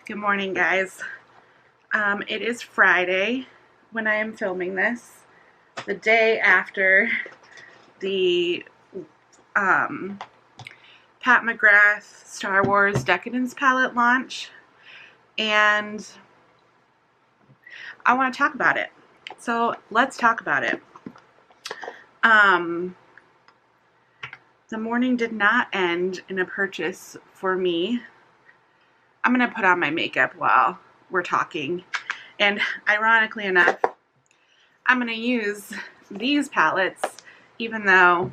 Good morning, guys. It is Friday when I am filming this, the day after the Pat McGrath Star Wars Decadence palette launch, and I want to talk about it. So let's talk about it. The morning did not end in a purchase for me. I'm going to put on my makeup while we're talking, and ironically enough, I'm going to use these palettes even though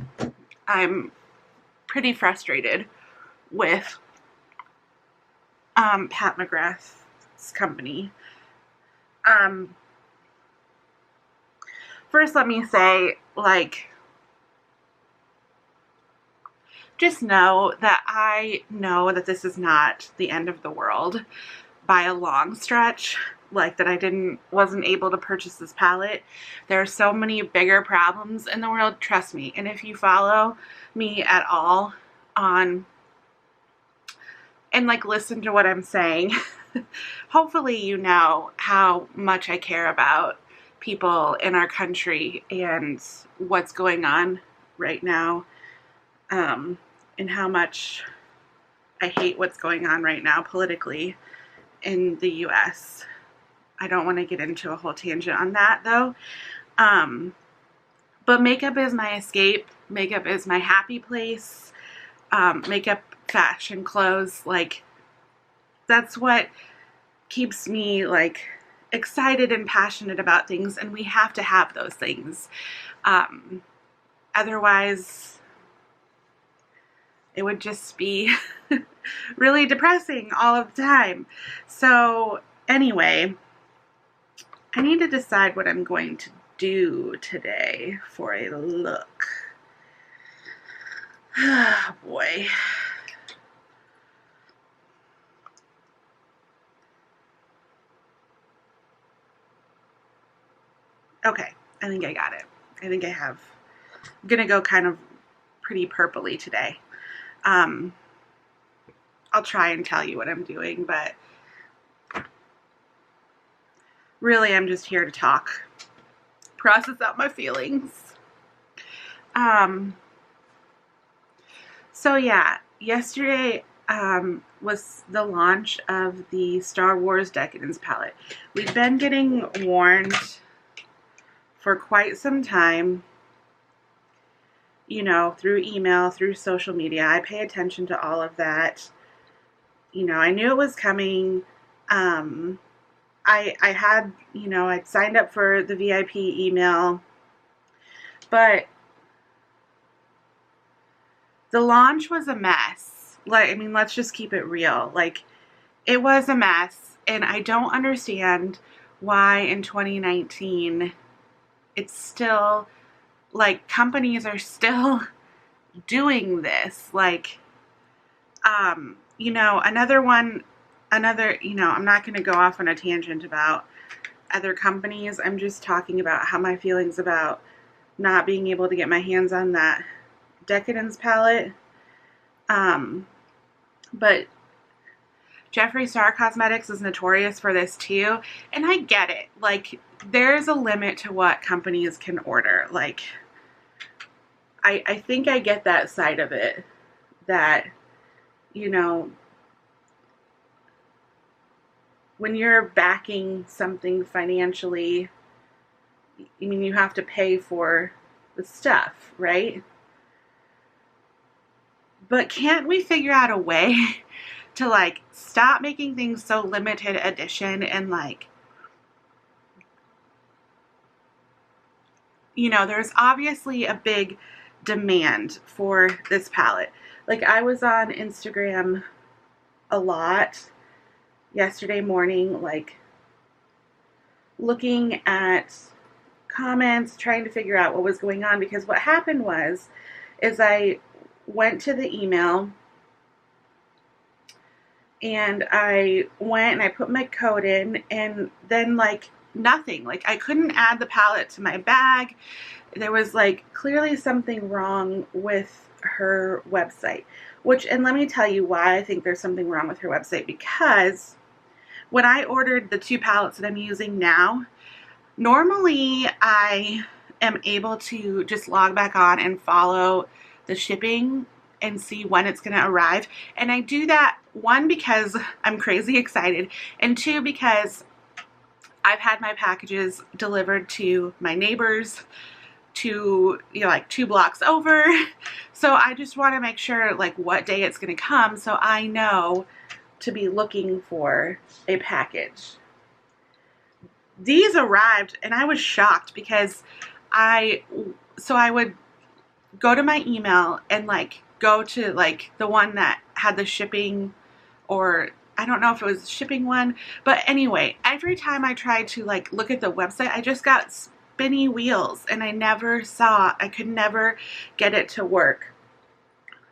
I'm pretty frustrated with Pat McGrath's company. First, let me say, just know that this is not the end of the world by a long stretch. That I wasn't able to purchase this palette. There are so many bigger problems in the world, trust me. And if you follow me at all and listen to what I'm saying, hopefully you know how much I care about people in our country and what's going on right now. And how much I hate what's going on right now politically in the U.S. I don't want to get into a whole tangent on that, though. But makeup is my escape. Makeup is my happy place. Makeup, fashion, clothes, that's what keeps me, excited and passionate about things, and we have to have those things. Otherwise, it would just be really depressing all of the time. So anyway, I need to decide what I'm going to do today for a look. Oh boy. Okay, I think I got it. I think I have. I'm gonna go kind of pretty purpley today. I'll try and tell you what I'm doing, but really I'm just here to talk, process out my feelings. So yeah, yesterday was the launch of the Star Wars Decadence palette. We've been getting warned for quite some time, through email, through social media. I pay attention to all of that. I knew it was coming. I had, I'd signed up for the VIP email, but the launch was a mess. Let's just keep it real. It was a mess, and I don't understand why in 2019 it's still, companies are still doing this. I'm not going to go off on a tangent about other companies. I'm just talking about how my feelings about not being able to get my hands on that Decadence palette. But Jeffree Star Cosmetics is notorious for this too, and I get it. There's a limit to what companies can order. I think I get that side of it, that, when you're backing something financially, you have to pay for the stuff, right? But can't we figure out a way to, stop making things so limited edition and, there's obviously a big demand for this palette. I was on Instagram a lot yesterday morning, looking at comments, trying to figure out what was going on, because what happened is I went to the email and I went and I put my code in, and then nothing. I couldn't add the palette to my bag. There was clearly something wrong with her website, and let me tell you why I think there's something wrong with her website, because when I ordered the 2 palettes that I'm using now, normally I am able to just log back on and follow the shipping and see when it's going to arrive. And I do that, 1, because I'm crazy excited, and 2, because I've had my packages delivered to my neighbors to, you know, like 2 blocks over. So I just want to make sure like what day it's going to come, so I know to be looking for a package. These arrived and I was shocked because I would go to my email and like go to like the one that had the shipping, or I don't know if it was the shipping one, but anyway, every time I tried to like look at the website, I just got spinny wheels and I could never get it to work.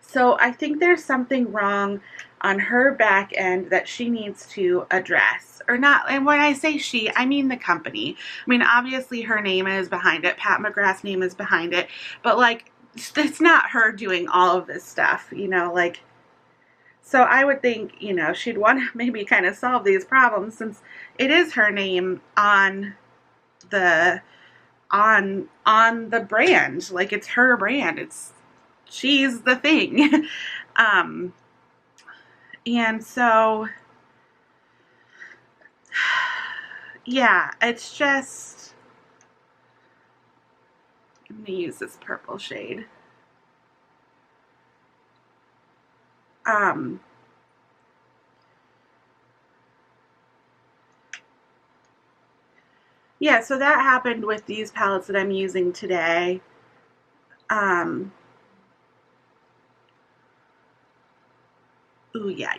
So I think there's something wrong on her back end that she needs to address, or not. And when I say she, I mean the company. I mean, obviously her name is behind it, Pat McGrath's name is behind it, but like, it's not her doing all of this stuff, you know, like, so I would think, you know, she'd want to maybe kind of solve these problems, since it is her name on the brand. Like, it's her brand. She's the thing. And so, yeah, it's just, I'm going to use this purple shade. Yeah, so that happened with these palettes that I'm using today. Ooh, yeah.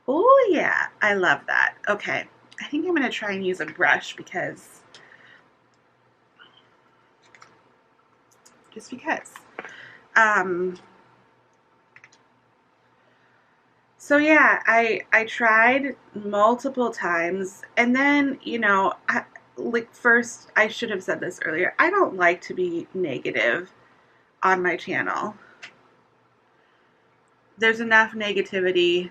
Oh, yeah, I love that. Okay, I think I'm going to try and use a brush because, just because. So yeah, I tried multiple times, and then, you know, like, first, I should have said this earlier, I don't like to be negative on my channel. There's enough negativity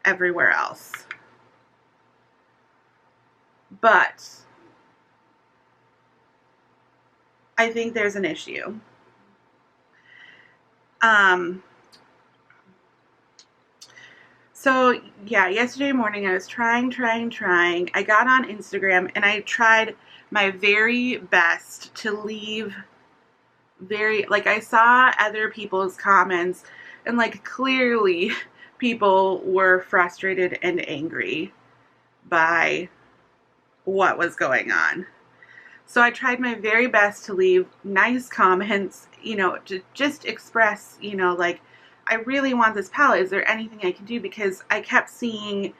everywhere else. But I think there's an issue. So yeah, yesterday morning I was trying. I got on Instagram and I tried my very best to leave like, I saw other people's comments and like clearly people were frustrated and angry by what was going on. So I tried my very best to leave nice comments, you know, to just express, you know, like, I really want this palette. Is there anything I can do? Because I kept seeing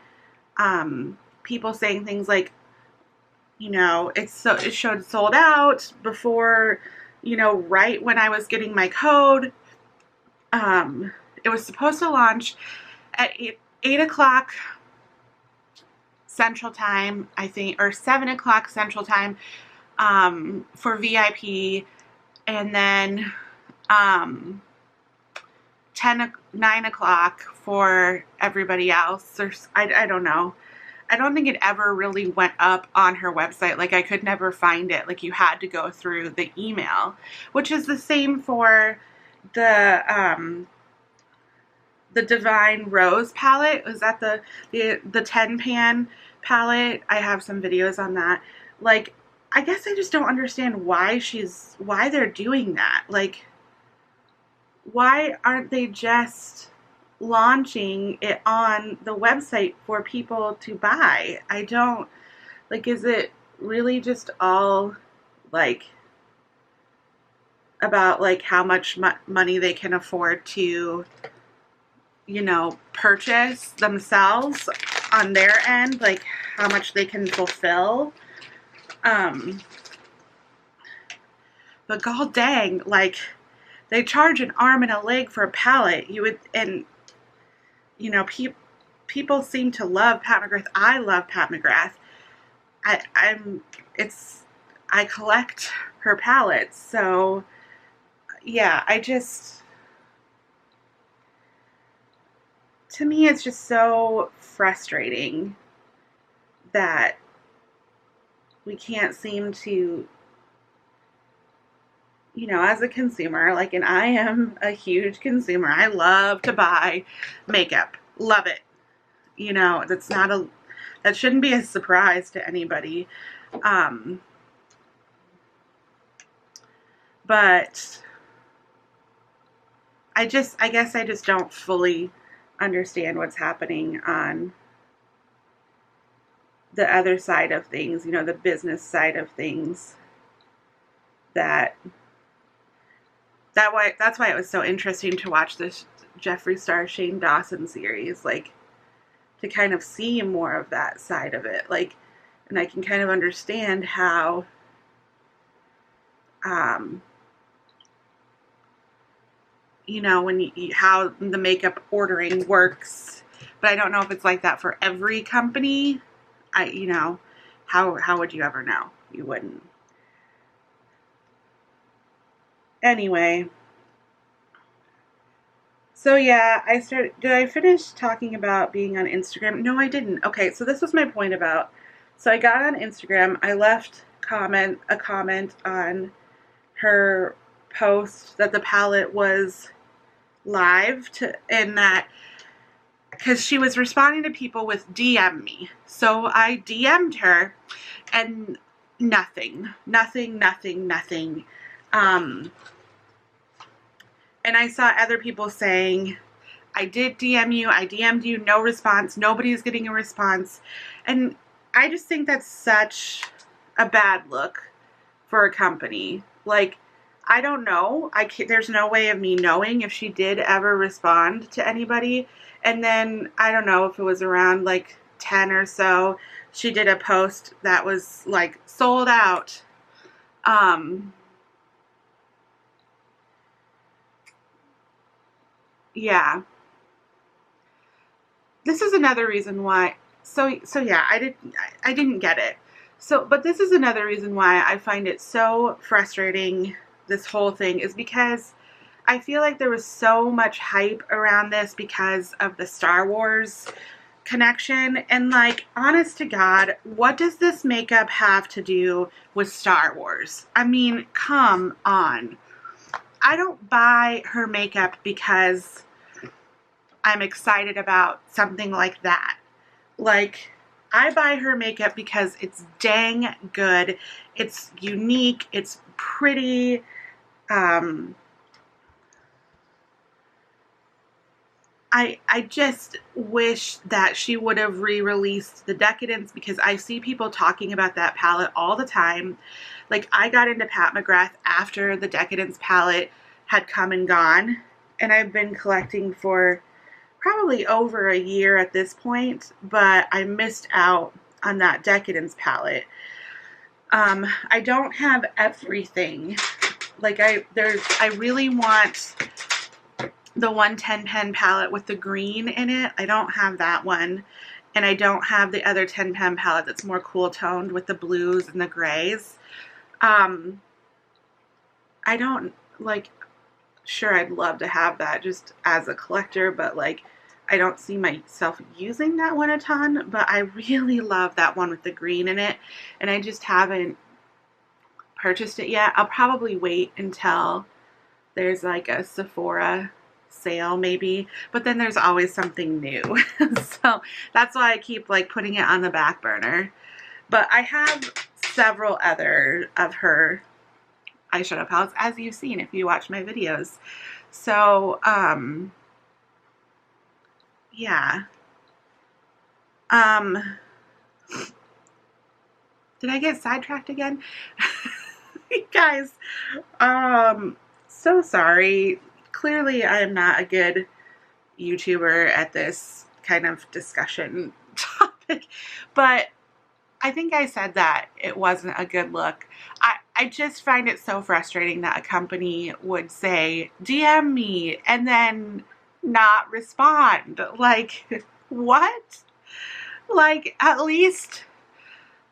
people saying things like, you know, it showed sold out before, you know, right when I was getting my code. It was supposed to launch at 8 o'clock Central Time, I think, or 7 o'clock Central Time for VIP, and then 9 o'clock for everybody else. Or I don't know. I don't think it ever really went up on her website. Like, I could never find it. Like, you had to go through the email, which is the same for the Divine Rose palette. Was that the 10 pan palette? I have some videos on that. Like, I guess I just don't understand why they're doing that. Like, why aren't they just launching it on the website for people to buy? I don't, like, is it really just all, like, about, like, how much money they can afford to, you know, purchase themselves on their end, like, how much they can fulfill? But god dang, like, they charge an arm and a leg for a palette. And you know, people seem to love Pat McGrath. I love Pat McGrath. I collect her palettes, so, yeah, to me, it's just so frustrating that we can't seem to, you know, as a consumer, like, and I am a huge consumer. I love to buy makeup. Love it. You know, that shouldn't be a surprise to anybody. But I guess I just don't fully understand what's happening on the other side of things, you know, the business side of things. That's why it was so interesting to watch this Jeffree Star Shane Dawson series, like, to kind of see more of that side of it, like, and I can kind of understand how you know, how the makeup ordering works, but I don't know if it's like that for every company. You know, how would you ever know? You wouldn't. Anyway, so yeah, did I finish talking about being on Instagram? No, I didn't. Okay, so this was my point about, so I got on Instagram, I left a comment on her post that the palette was live, and that, because she was responding to people with DM me. So I DM'd her, and nothing. And I saw other people saying, I did DM you, I DM'd you, no response, nobody's getting a response. And I just think that's such a bad look for a company. Like, I don't know. There's no way of me knowing if she did ever respond to anybody. And then, I don't know, if it was around like 10 or so, she did a post that was like sold out. Yeah. This is another reason why, so yeah, I didn't get it. So, but this is another reason why I find it so frustrating, this whole thing, is because I feel like there was so much hype around this because of the Star Wars connection, and like, honest to God, what does this makeup have to do with Star Wars? I mean, come on. I don't buy her makeup because I'm excited about something like that. Like, I buy her makeup because it's dang good, it's unique, it's pretty, I just wish that she would have re-released the Decadence, because I see people talking about that palette all the time. Like, I got into Pat McGrath after the Decadence palette had come and gone, and I've been collecting for probably over a year at this point, but I missed out on that Decadence palette. I don't have everything. Like, I really want the 110 pen palette with the green in it. I don't have that one, and I don't have the other 10 pen palette that's more cool toned with the blues and the grays. I don't, like, sure, I'd love to have that just as a collector, but like, I don't see myself using that one a ton. But I really love that one with the green in it, and I just haven't purchased it yet. I'll probably wait until there's like a Sephora sale maybe, but then there's always something new. So that's why I keep like putting it on the back burner. But I have several other of her eyeshadow palettes, as you've seen if you watch my videos. So yeah. Did I get sidetracked again? Guys, so sorry. Clearly I am not a good YouTuber at this kind of discussion topic, but I think I said that it wasn't a good look. I just find it so frustrating that a company would say, DM me, and then not respond. Like, what? Like, at least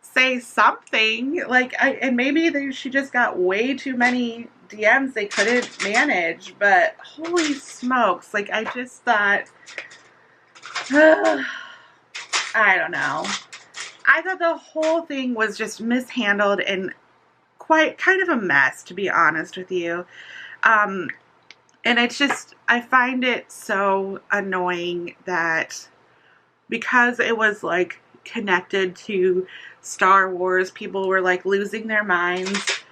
say something. Like, and maybe she just got way too many DMs they couldn't manage, but holy smokes, like I just thought, I don't know. I thought the whole thing was just mishandled and kind of a mess, to be honest with you. And it's just, I find it so annoying that because it was like connected to Star Wars, people were like losing their minds.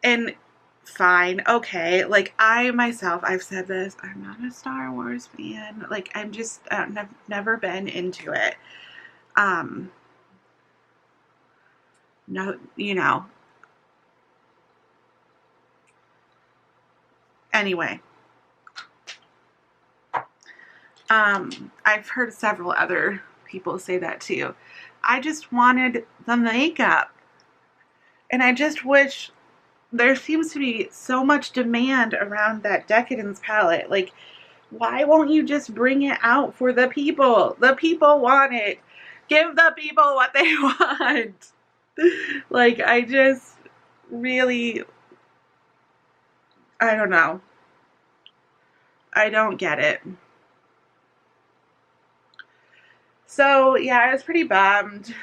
And fine, okay, like I myself, I've said this, I'm not a Star Wars fan. Like I'm just, I've never been into it. No, you know. Anyway. I've heard several other people say that too. I just wanted the makeup. And I just wish, there seems to be so much demand around that Decadence palette. Like, why won't you just bring it out for the people? The people want it. Give the people what they want. Like, I just really, I don't know. I don't get it. So, yeah, I was pretty bummed.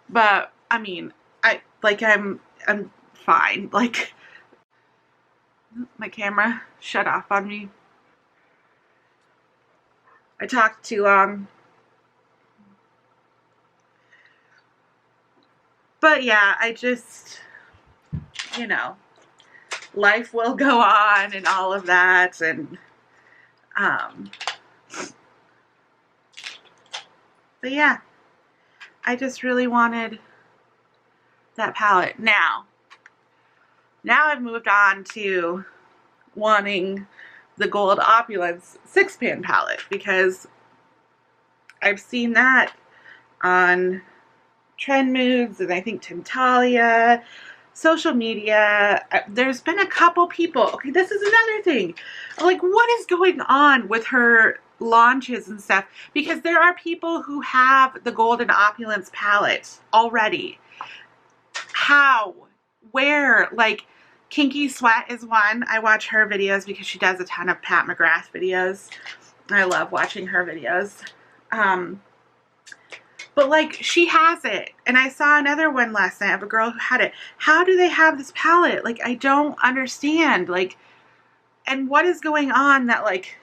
But, I mean, I'm fine. Like, my camera shut off on me. I talked too long. But yeah, I just, you know, life will go on and all of that, and but yeah, I just really wanted that palette. Now I've moved on to wanting the Gold Opulence 6-pan palette, because I've seen that on Trend Moods and I think Tintalia, social media. There's been a couple people, okay, this is another thing, like what is going on with her launches and stuff, because there are people who have the Golden Opulence palette already. How? Where? Like, Kinky Sweat is one. I watch her videos because she does a ton of Pat McGrath videos. I love watching her videos. But like, she has it. And I saw another one last night of a girl who had it. How do they have this palette? Like, I don't understand. Like, and what is going on that, like,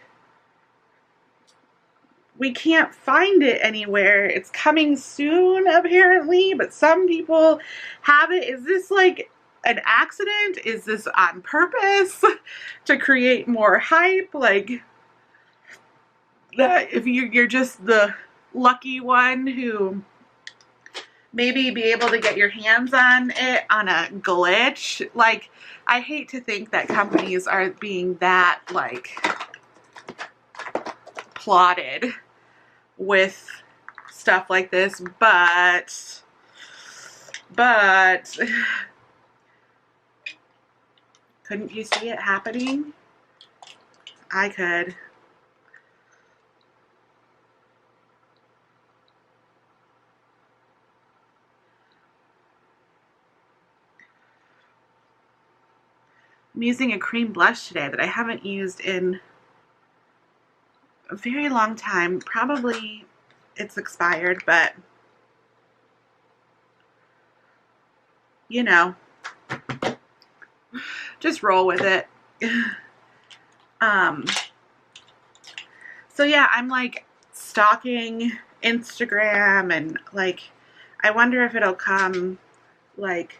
we can't find it anywhere? It's coming soon, apparently, but some people have it. Is this like an accident? Is this on purpose to create more hype? Like, that if you're just the lucky one who maybe be able to get your hands on it on a glitch. Like, I hate to think that companies are being that, like, plotted with stuff like this, but couldn't you see it happening? I could. I'm using a cream blush today that I haven't used in a very long time. Probably it's expired, but you know, just roll with it. So yeah, I'm like stalking Instagram, and like, I wonder if it'll come like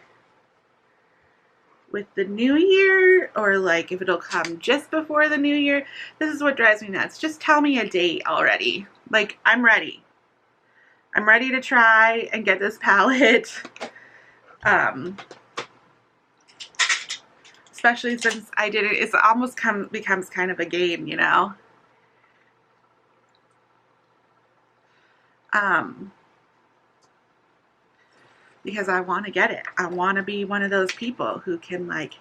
with the new year, or like if it'll come just before the new year. This is what drives me nuts. Just tell me a date already. Like, I'm ready. I'm ready to try and get this palette. Especially since I did it, it's almost becomes kind of a game, you know? Because I want to get it. I want to be one of those people who can, like,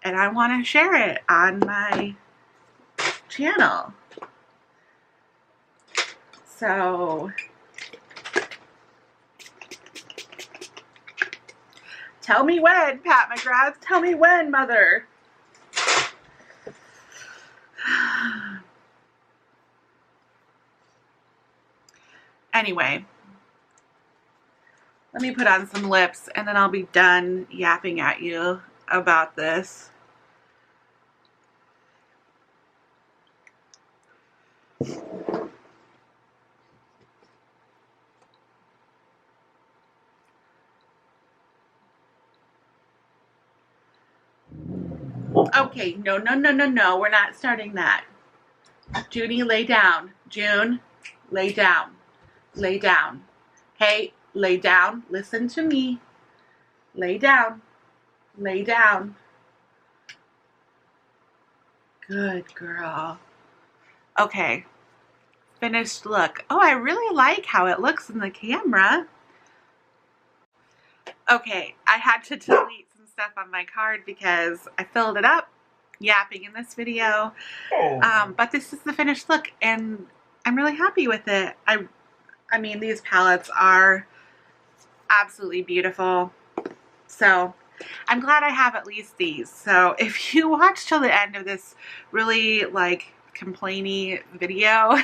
and I want to share it on my channel. So Tell me when, Pat McGrath. Tell me when, mother. Anyway, let me put on some lips and then I'll be done yapping at you about this. Okay, no, we're not starting that. Junie, lay down. June, lay down. Lay down. Hey, lay down. Listen to me. Lay down. Lay down. Good girl. Okay. Finished look. Oh, I really like how it looks in the camera. Okay, I had to delete some stuff on my card because I filled it up yapping in this video. But this is the finished look and I'm really happy with it. I mean, these palettes are absolutely beautiful. So I'm glad I have at least these. So if you watch till the end of this really like complainy video,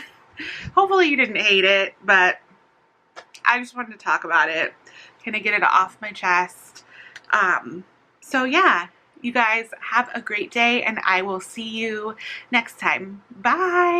hopefully you didn't hate it, but I just wanted to talk about it, kind of get it off my chest. So yeah, you guys have a great day and I will see you next time. Bye.